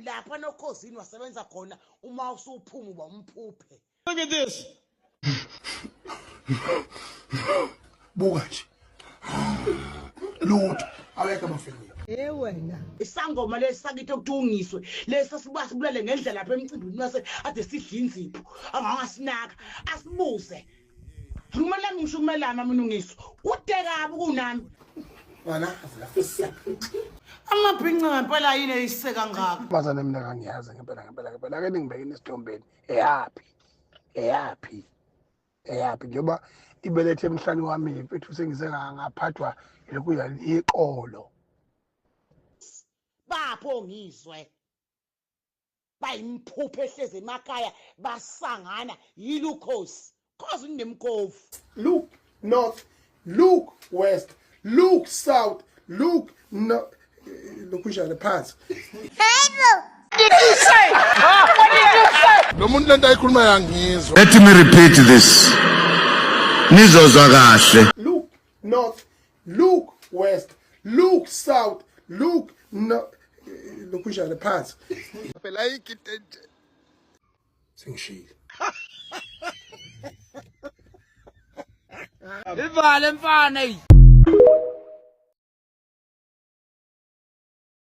lapha nokhosini wasebenza khona uma usuphuma uba umphuphe. Look at this. Buka nje. Lutho awekho abafeni. Wena isangoma lesakithe ukuthengiswe lesa sibulale ngendlela lapha emcimbini wase ade sidla inzipho angangasinaka asibuze kumele ngisho kumelana mina ungiso udekabi kunami Wala afisa. amabhinqa ngempela yini eyise kangaka Bazana mina kangiyazi ngempela ake ningibekeni esitombeni eyapi njoba ibelethe emhlanje wami mfethu sengize ngaphathwa lokuya iqolo bapho ngizwe bayimphuphe ehleze emakhaya basangana yilukhosi cause unemkovu. Look north, look west, look south, look north. Look kunjani phansi. Lo muntu lento ayikhuluma yangizwa. Let me repeat this. Nizozwa kahle. Look north, look west, look south, look north. Look kunjani phansi. Phela ayikite nje. Sengishilo. Ivale mfana.